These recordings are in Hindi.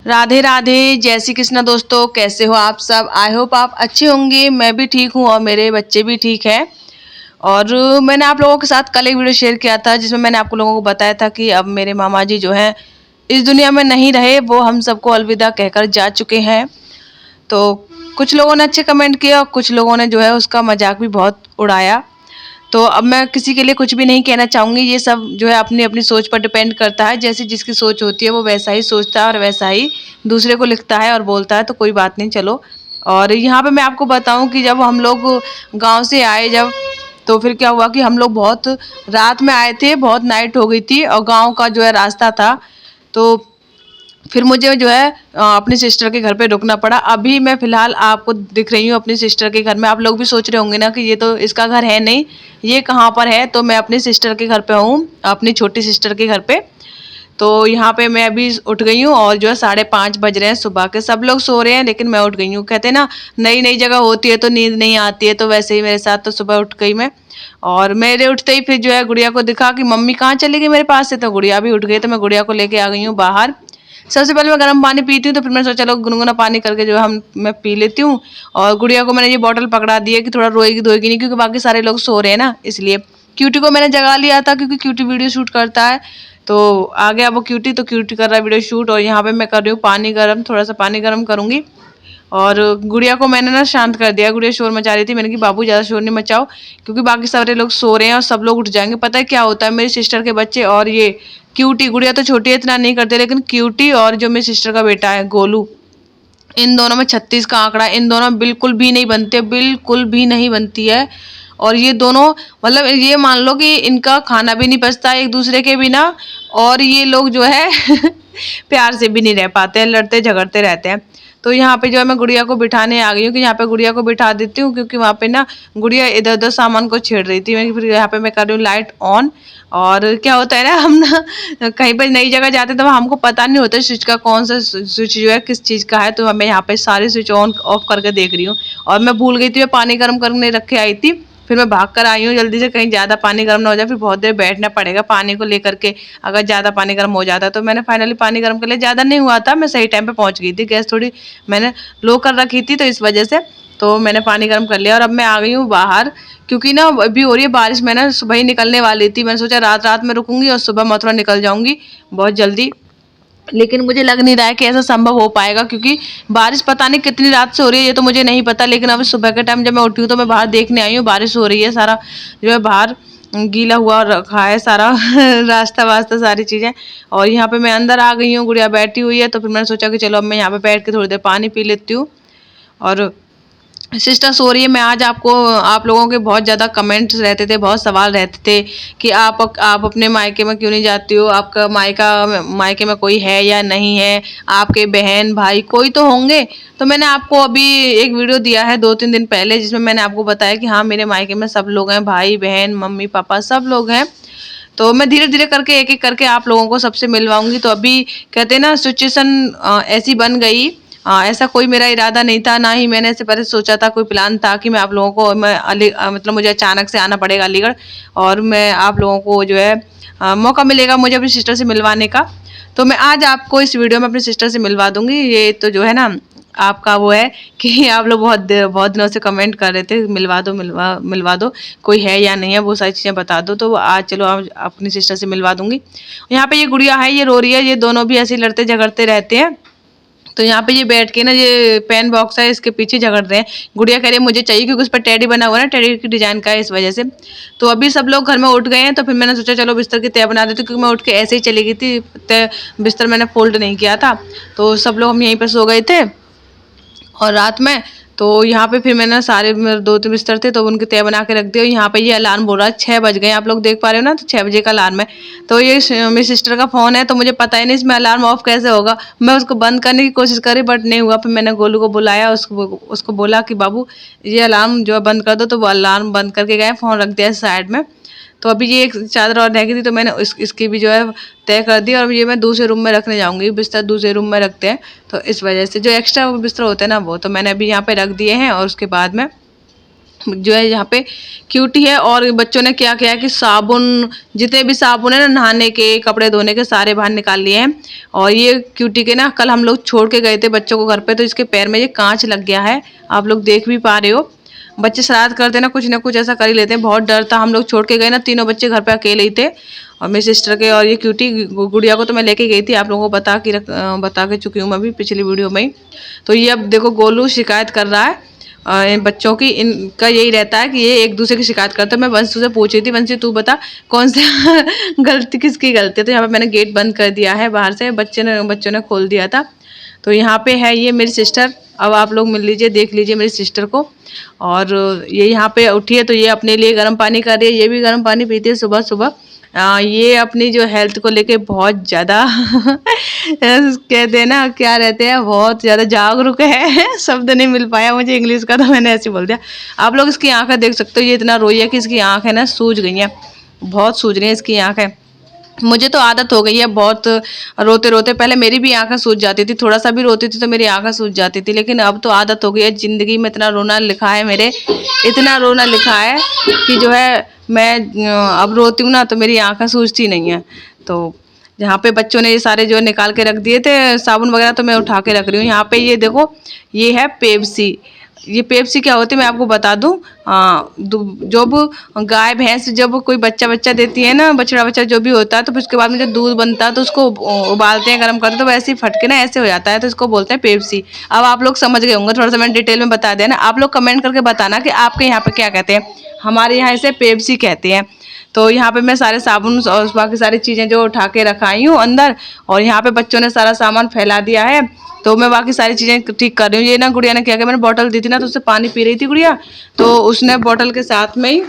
राधे राधे, जय श्री कृष्णा दोस्तों। कैसे हो आप सब? आई होप आप अच्छे होंगे। मैं भी ठीक हूँ और मेरे बच्चे भी ठीक हैं। और मैंने आप लोगों के साथ कल एक वीडियो शेयर किया था जिसमें मैंने आप लोगों को बताया था कि अब मेरे मामा जी जो हैं इस दुनिया में नहीं रहे, वो हम सबको अलविदा कहकर जा चुके हैं। तो कुछ लोगों ने अच्छे कमेंट किए और कुछ लोगों ने जो है उसका मजाक भी बहुत उड़ाया। तो अब मैं किसी के लिए कुछ भी नहीं कहना चाहूँगी। ये सब जो है अपनी अपनी सोच पर डिपेंड करता है। जैसी जिसकी सोच होती है वो वैसा ही सोचता है और वैसा ही दूसरे को लिखता है और बोलता है। तो कोई बात नहीं, चलो। और यहाँ पे मैं आपको बताऊँ कि जब हम लोग गांव से आए, जब तो फिर क्या हुआ कि हम लोग बहुत रात में आए थे, बहुत नाइट हो गई थी और गांव का जो है रास्ता था। तो फिर मुझे जो है अपनी सिस्टर के घर पे रुकना पड़ा। अभी मैं फ़िलहाल आपको दिख रही हूँ अपनी सिस्टर के घर में। आप लोग भी सोच रहे होंगे ना कि ये तो इसका घर है नहीं, ये कहाँ पर है। तो मैं अपनी सिस्टर के घर पे हूँ, अपनी छोटी सिस्टर के घर पे। तो यहाँ पे मैं अभी उठ गई हूँ और जो है 5:30 बज रहे हैं सुबह के। सब लोग सो रहे हैं लेकिन मैं उठ गई हूँ। कहते हैं ना, नई नई जगह होती है तो नींद नहीं आती है। तो वैसे ही मेरे साथ तो सुबह उठ गई मैं। और मेरे उठते ही फिर जो है गुड़िया को दिखा कि मम्मी कहाँ चली गई मेरे पास से। तो गुड़िया भी उठ गई, तो मैं गुड़िया को लेके आ गई हूँ बाहर। सबसे पहले मैं गर्म पानी पीती हूँ, तो फिर मैंने सोचा चलो गुनगुना पानी करके जो है मैं पी लेती हूँ। और गुड़िया को मैंने ये बॉटल पकड़ा दी है कि थोड़ा रोएगी धोएगी नहीं, क्योंकि बाकी सारे लोग सो रहे हैं ना, इसलिए। क्यूटी को मैंने जगा लिया था क्योंकि क्यूटी वीडियो शूट करता है। तो आ गया वो क्यूटी, तो क्यूटी कर रहा है वीडियो शूट। और यहाँ पे मैं कर रही हूँ पानी गर्म, थोड़ा सा पानी गर्म करूँगी। और गुड़िया को मैंने ना शांत कर दिया। गुड़िया शोर मचा रही थी, मैंने कि बाबू ज़्यादा शोर नहीं मचाओ, क्योंकि बाकी सारे लोग सो रहे हैं और सब लोग उठ जाएंगे। पता है क्या होता है, मेरी सिस्टर के बच्चे और ये क्यूटी, गुड़िया तो छोटी है इतना नहीं करते, लेकिन क्यूटी और जो मेरी सिस्टर का बेटा है गोलू, इन दोनों में 36 का आंकड़ा, इन दोनों में बिल्कुल भी नहीं बनते, बिल्कुल भी नहीं बनती है। और ये दोनों, मतलब ये मान लो कि इनका खाना भी नहीं पचता एक दूसरे के बिना। और ये लोग जो है प्यार से भी नहीं रह पाते हैं, लड़ते झगड़ते रहते हैं। तो यहाँ पे जो है मैं गुड़िया को बिठाने आ गई हूँ कि यहाँ पे गुड़िया को बिठा देती हूँ, क्योंकि वहाँ पे ना गुड़िया इधर उधर सामान को छेड़ रही थी। मैं फिर यहाँ पे मैं कर रही हूँ लाइट ऑन। और क्या होता है ना, हम ना कहीं पर नई जगह जाते हैं तो हमको पता नहीं होता स्विच का, कौन सा स्विच जो है किस चीज़ का है। तो मैं यहाँ पे सारे स्विच ऑन ऑफ करके देख रही हूँ। और मैं भूल गई थी, मैं पानी गर्म करने रख के आई थी। फिर मैं भाग कर आई हूँ जल्दी से, कहीं ज़्यादा पानी गर्म ना हो जाए, फिर बहुत देर बैठना पड़ेगा पानी को लेकर के, अगर ज़्यादा पानी गर्म हो जाता। तो मैंने फाइनली पानी गर्म कर लिया, ज़्यादा नहीं हुआ था, मैं सही टाइम पे पहुँच गई थी। गैस थोड़ी मैंने लो कर रखी थी तो इस वजह से। तो मैंने पानी गर्म कर लिया और अब मैं आ गई हूँ बाहर, क्योंकि ना अभी हो रही है बारिश। मैं ना सुबह ही निकलने वाली थी, मैंने सोचा रात रात में रुकूंगी और सुबह मथुरा निकल जाऊंगी बहुत जल्दी। लेकिन मुझे लग नहीं रहा है कि ऐसा संभव हो पाएगा, क्योंकि बारिश पता नहीं कितनी रात से हो रही है, ये तो मुझे नहीं पता। लेकिन अभी सुबह के टाइम जब मैं उठी हूँ तो मैं बाहर देखने आई हूँ बारिश हो रही है, सारा जो है बाहर गीला हुआ रखा है सारा रास्ता वास्ता सारी चीज़ें। और यहाँ पे मैं अंदर आ गई हूँ, गुड़िया बैठी हुई है। तो फिर मैंने सोचा कि चलो अब मैं यहाँ पे बैठ के थोड़ी देर पानी पी लेती हूँ। और सिस्टर सो रही है। मैं आज आप लोगों के बहुत ज़्यादा कमेंट्स रहते थे, बहुत सवाल रहते थे कि आप अपने मायके में क्यों नहीं जाती हो, आपका मायके में कोई है या नहीं है, आपके बहन भाई कोई तो होंगे। तो मैंने आपको अभी एक वीडियो दिया है 2-3 दिन पहले, जिसमें मैंने आपको बताया कि हाँ मेरे मायके में सब लोग हैं, भाई बहन मम्मी पापा सब लोग हैं। तो मैं धीरे धीरे करके एक एक करके आप लोगों को सबसे मिलवाऊंगी। तो अभी कहते हैं ना सिचुएशन ऐसी बन गई। ऐसा कोई मेरा इरादा नहीं था, ना ही मैंने इससे पहले सोचा था, कोई प्लान था कि मैं आप लोगों को मतलब मुझे अचानक से आना पड़ेगा अलीगढ़, और मैं आप लोगों को जो है मौका मिलेगा मुझे अपनी सिस्टर से मिलवाने का। तो मैं आज आपको इस वीडियो में अपनी सिस्टर से मिलवा दूंगी। ये तो जो है ना आपका वो है कि आप लोग बहुत दिनों से कमेंट कर रहे थे मिलवा दो मिलवा दो, कोई है या नहीं है, वो सारी चीज़ें बता दो। तो आज चलो आज अपनी सिस्टर से मिलवा दूंगी। यहाँ पे ये गुड़िया है, ये रो रही है, ये दोनों भी ऐसे लड़ते झगड़ते रहते हैं। तो यहाँ पे ये बैठ के ना, ये पेन बॉक्स है इसके पीछे झगड़ रहे हैं। गुड़िया कह रही है मुझे चाहिए, क्योंकि उस पर टेडी बना हुआ है ना, टेडी की डिजाइन का है, इस वजह से। तो अभी सब लोग घर में उठ गए हैं, तो फिर मैंने सोचा चलो बिस्तर की तय बना देती हूँ, क्योंकि मैं उठ के ऐसे ही चली गई थी, तय बिस्तर मैंने फोल्ड नहीं किया था। तो सब लोग हम यहीं पर सो गए थे और रात में। तो यहाँ पे फिर मैंने सारे मेरे 2-3 बिस्तर थे तो उनकी तय बना के रख दिया। यहाँ पे ये अलार्म बोल रहा है 6 बज गए, आप लोग देख पा रहे हो ना, तो 6 बजे का अलार्म है। तो ये मेरी सिस्टर का फ़ोन है, तो मुझे पता ही नहीं इसमें अलार्म ऑफ कैसे होगा। मैं उसको बंद करने की कोशिश करी बट नहीं हुआ। फिर मैंने गोलू को बुलाया, उसको बोला कि बाबू ये अलार्म जो है बंद कर दो। तो वो अलार्म बंद करके गए, फ़ोन रख दिया साइड में। तो अभी ये एक चादर और रह गई थी, तो मैंने इसकी भी जो है तय कर दी। और ये मैं दूसरे रूम में रखने जाऊंगी, बिस्तर दूसरे रूम में रखते हैं। तो इस वजह से जो एक्स्ट्रा बिस्तर होते हैं ना, वो तो मैंने अभी यहाँ पे रख दिए हैं। और उसके बाद में जो है यहाँ पे क्यूटी है। और बच्चों ने क्या किया है कि साबुन, जितने भी साबुन है ना नहाने के, कपड़े धोने के, सारे बाहर निकाल लिए हैं। और ये क्यूटी के ना कल हम लोग छोड़ के गए थे बच्चों को घर पे, तो इसके पैर में ये कांच लग गया है, आप लोग देख भी पा रहे हो। बच्चे शरारत करते ना कुछ ऐसा कर ही लेते हैं। बहुत डर था, हम लोग छोड़ के गए ना, तीनों बच्चे घर पे अकेले ही थे, और मेरी सिस्टर के और ये क्यूटी गुड़िया को तो मैं लेके गई थी, आप लोगों को बता के चुकी हूँ मैं भी पिछली वीडियो में ही। तो ये अब देखो गोलू शिकायत कर रहा है इन बच्चों की। इनका यही रहता है कि ये एक दूसरे की शिकायत करते हैं। मैं वंशु से पूछ रही थी, वंशु तू बता कौन सी गलती किसकी गलती है। तो यहाँ पे मैंने गेट बंद कर दिया है बाहर से, बच्चों ने खोल दिया था। तो यहाँ पे है ये मेरी सिस्टर, अब आप लोग मिल लीजिए, देख लीजिए मेरी सिस्टर को। और ये यहाँ पे उठी है तो ये अपने लिए गर्म पानी कर रही है, ये भी गर्म पानी पीती है सुबह सुबह। ये अपनी जो हेल्थ को लेके बहुत ज़्यादा कहते हैं ना क्या रहते हैं, बहुत ज़्यादा जागरूक है। शब्द नहीं मिल पाया मुझे इंग्लिश का, तो मैंने ऐसे बोल दिया। आप लोग इसकी आंखें देख सकते हो, ये इतना रोई है कि इसकी आंखें ना सूज गई हैं, बहुत सूज रही हैं इसकी आंखें। मुझे तो आदत हो गई है बहुत रोते रोते, पहले मेरी भी आंखें सूज जाती थी, थोड़ा सा भी रोती थी तो मेरी आंखें सूज जाती थी, लेकिन अब तो आदत हो गई है। ज़िंदगी में इतना रोना लिखा है मेरे, इतना रोना लिखा है कि जो है मैं अब रोती हूँ ना तो मेरी आंखें सूजती नहीं है। तो यहाँ पे बच्चों ने ये सारे जो निकाल के रख दिए थे साबुन वगैरह, तो मैं उठा के रख रही हूँ। यहाँ पे ये देखो, ये है पेप्सी। ये पेप्सी क्या होती है मैं आपको बता दूं। जब गाय भैंस जब कोई बच्चा देती है ना, बछड़ा जो भी होता है, तो फिर उसके बाद में जब दूध बनता है तो उसको उबालते हैं, गर्म करते हैं, तो वैसे ही फटके ना ऐसे हो जाता है, तो इसको बोलते हैं पेप्सी। अब आप लोग समझ गए होंगे, थोड़ा सा मैंने डिटेल में बता दिया ना। आप लोग कमेंट करके बताना कि आपके यहाँ पे क्या कहते हैं। हमारे यहाँ इसे पेप्सी कहते हैं। तो यहाँ पे मैं सारे साबुन और बाकी सारी चीज़ें जो उठा के रखाई हूँ अंदर, और यहाँ पे बच्चों ने सारा सामान फैला दिया है, तो मैं बाकी सारी चीज़ें ठीक कर रही हूँ। ये ना गुड़िया ने क्या किया, मैंने बोतल दी थी ना, तो उससे पानी पी रही थी गुड़िया, तो उसने बोतल के साथ में ही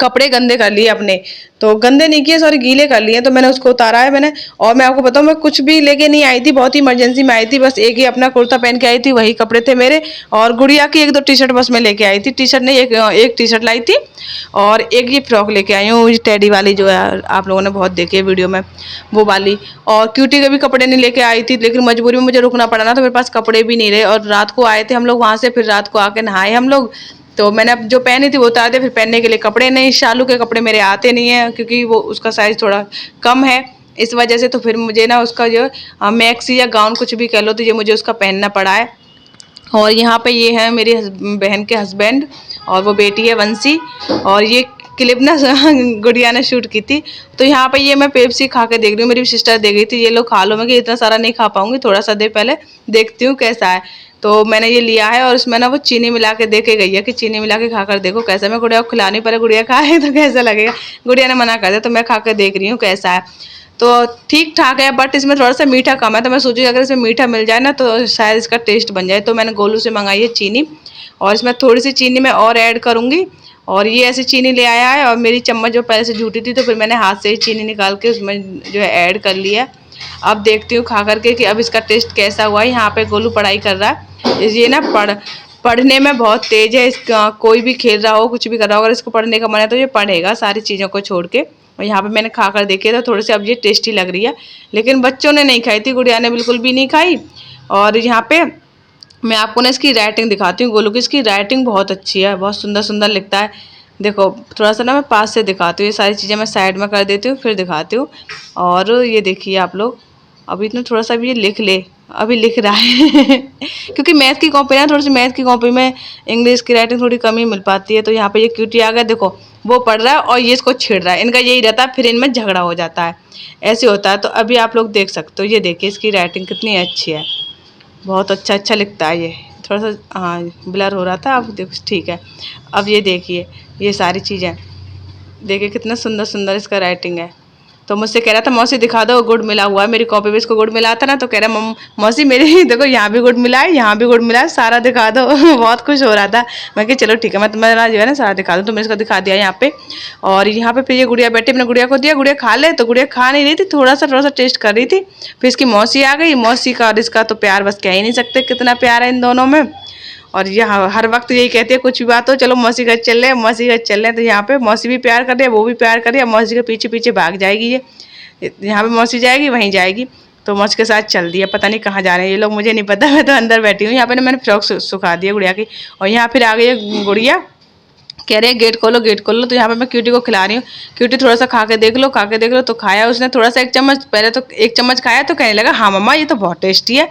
कपड़े गंदे कर लिए अपने, तो गंदे नहीं किए सॉरी गीले कर लिए, तो मैंने उसको उतारा है मैंने। और मैं आपको बताऊँ, मैं कुछ भी लेके नहीं आई थी, बहुत ही इमरजेंसी में आई थी, बस एक ही अपना कुर्ता पहन के आई थी, वही कपड़े थे मेरे। और गुड़िया की एक दो टी शर्ट बस मैं लेके आई थी, टी शर्ट नहीं, एक टी शर्ट लाई थी, और एक ये फ्रॉक लेके आई हूँ टेडी वाली, जो है आप लोगों ने बहुत देखी है वीडियो में, वो वाली। और क्यूटी के भी कपड़े नहीं लेके आई थी, लेकिन मजबूरी में मुझे रुकना पड़ा ना, तो मेरे पास कपड़े भी नहीं रहे। और रात को आए थे हम लोग वहाँ से, फिर रात को आके नहाए हम लोग, तो मैंने अब जो पहनी थी वो उतार दिया, फिर पहनने के लिए कपड़े नहीं। शालू के कपड़े मेरे आते नहीं हैं, क्योंकि वो उसका साइज़ थोड़ा कम है, इस वजह से। तो फिर मुझे ना उसका जो मैक्सी या गाउन कुछ भी कह लो, तो ये मुझे उसका पहनना पड़ा है। और यहाँ पे ये है मेरी बहन के हस्बैंड, और वो बेटी है वंशी। और ये क्लिप ना गुड़िया ने शूट की थी। तो यहाँ पे ये मैं पेप्सी खा के देख रही हूँ, मेरी सिस्टर दे गई थी, ये लोग खा लो। मैं कि इतना सारा नहीं खा पाऊंगी, थोड़ा सा दे, पहले देखती हूँ कैसा है। तो मैंने ये लिया है, और उसमें ना वो चीनी मिला के दे के गई है कि चीनी मिला के खा कर देखो कैसा। मैं गुड़िया को खिलानी, पहले गुड़िया खाए तो कैसा लगेगा। गुड़िया ने मना कर दिया, तो मैं खा के देख रही हूँ कैसा है। तो ठीक ठाक है, बट इसमें थोड़ा सा मीठा कम है, तो मैं सोची अगर इसमें मीठा मिल जाए ना तो शायद इसका टेस्ट बन जाए। तो मैंने गोलू से मंगाई है चीनी, और इसमें थोड़ी सी चीनी मैं और ऐड करूँगी। और ये ऐसी चीनी ले आया है, और मेरी चम्मच जो पहले से झूठी थी, तो फिर मैंने हाथ से ही चीनी निकाल के उसमें जो है ऐड कर लिया। अब देखती हूँ खा करके कि अब इसका टेस्ट कैसा हुआ है। यहाँ पे गोलू पढ़ाई कर रहा है, ये ना पढ़ने में बहुत तेज है। इसका कोई भी खेल रहा हो, कुछ भी कर रहा हो, अगर इसको पढ़ने का मन है तो ये पढ़ेगा सारी चीज़ों को छोड़ के। और यहाँ पे मैंने खा कर देखी, तो थोड़ी सी अब ये टेस्टी लग रही है, लेकिन बच्चों ने नहीं खाई थी, गुड़िया ने बिल्कुल भी नहीं खाई। और यहाँ पे मैं आपको ना इसकी राइटिंग दिखाती हूँ, गोलू की इसकी राइटिंग बहुत अच्छी है, बहुत सुंदर सुंदर लिखता है। देखो थोड़ा सा ना मैं पास से दिखाती हूँ, ये सारी चीज़ें मैं साइड में कर देती हूँ, फिर दिखाती हूँ। और ये देखिए आप लोग, अभी इतना थोड़ा सा भी ये लिख ले, अभी लिख रहा है क्योंकि मैथ की कॉपी ना, थोड़ी सी मैथ की कॉपी में इंग्लिश की राइटिंग थोड़ी कम ही मिल पाती है। तो यहाँ पे ये क्यूटी आ गया, देखो वो पढ़ रहा है और ये इसको छेड़ रहा है, इनका यही रहता है, फिर इनमें झगड़ा हो जाता है, ऐसे होता है। तो अभी आप लोग देख सकते हो, ये देखिए इसकी राइटिंग कितनी अच्छी है, बहुत अच्छा लिखता है ये। थोड़ा सा हाँ ब्लर हो रहा था, अब देखो ठीक है। अब ये देखिए, ये सारी चीज़ें देखिए कितना सुंदर सुंदर इसका राइटिंग है। तो मुझसे कह रहा था मौसी दिखा दो गुड़ मिला हुआ है, मेरी कॉपी में इसको गुड़ मिला था ना, तो कह रहा मौसी मेरी देखो यहाँ भी गुड़ मिला है, यहाँ भी गुड़ मिला है, सारा दिखा दो बहुत खुश हो रहा था। मैं कि चलो ठीक है, मैं तुम्हारा जो है ना सारा दिखा दूँ। तो मैंने इसको दिखा दिया यहाँ पे। और यहाँ पे फिर ये गुड़िया बैठी, मैंने गुड़िया को दिया, गुड़िया खा ले, तो गुड़िया खा नहीं रही थी, थोड़ा सा टेस्ट कर रही थी। फिर इसकी मौसी आ गई, मौसी का और इसका तो प्यार बस कह ही नहीं सकते, कितना प्यार है इन दोनों में। और यहाँ हर वक्त यही कहती है, कुछ भी बात हो चलो मौसी घर चल रहे, मौसी घर चल रहे। तो यहाँ पे मौसी भी प्यार कर रही है, वो भी प्यार कर रही है, मौसी के पीछे पीछे भाग जाएगी ये, यहाँ पे मौसी जाएगी वहीं जाएगी। तो मौसी के साथ चल दिया, पता नहीं कहाँ जा रहे हैं ये लोग, मुझे नहीं पता, मैं तो अंदर बैठी हूँ। यहाँ पे ना मैंने फ्रॉक सुखा दिया गुड़िया की। और यहाँ फिर आ गई है गुड़िया, कह रहे हैं गेट खोलो गेट खोलो। तो यहाँ पे मैं क्यूटी को खिला रही हूँ, क्यूटी थोड़ा सा खा के देख लो, खा के देख लो। तो खाया उसने थोड़ा सा, 1 चम्मच। पहले तो 1 चम्मच खाया तो कहने लगा हाँ मम्मा ये तो बहुत टेस्टी है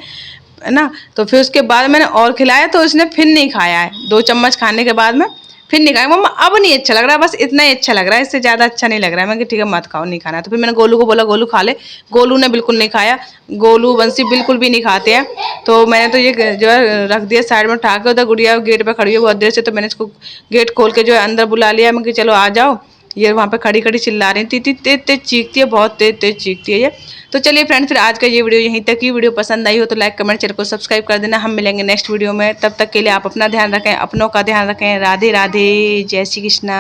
ना। तो फिर उसके बाद मैंने और खिलाया तो उसने फिर नहीं खाया है। 2 चम्मच खाने के बाद में फिर नहीं खाया, मम्मा अब नहीं अच्छा लग रहा, बस इतना ही अच्छा लग रहा है, इससे ज़्यादा अच्छा नहीं लग रहा है। मैं ठीक है मत खाओ, नहीं खाना। तो फिर मैंने गोलू को बोला गोलू खा ले, गोलू ने बिल्कुल नहीं खाया। गोलू बंसी बिल्कुल भी नहीं खाते हैं। तो मैंने तो ये जो है रख दिया साइड में उठा के। उधर गुड़िया गेट पे खड़ी है बहुत देर से, तो मैंने इसको गेट खोल के जो है अंदर बुला लिया। मैं कि चलो आ जाओ। ये वहाँ पे खड़ी खड़ी चिल्ला रही थी, तेज तेज चीखती है, बहुत तेज तेज चीखती है ये। तो चलिए फ्रेंड्स, फिर आज का ये वीडियो यहीं तक ही। वीडियो पसंद आई हो तो लाइक कमेंट चैनल को सब्सक्राइब कर देना। हम मिलेंगे नेक्स्ट वीडियो में, तब तक के लिए आप अपना ध्यान रखें, अपनों का ध्यान रखें। राधे राधे, जय श्री कृष्णा।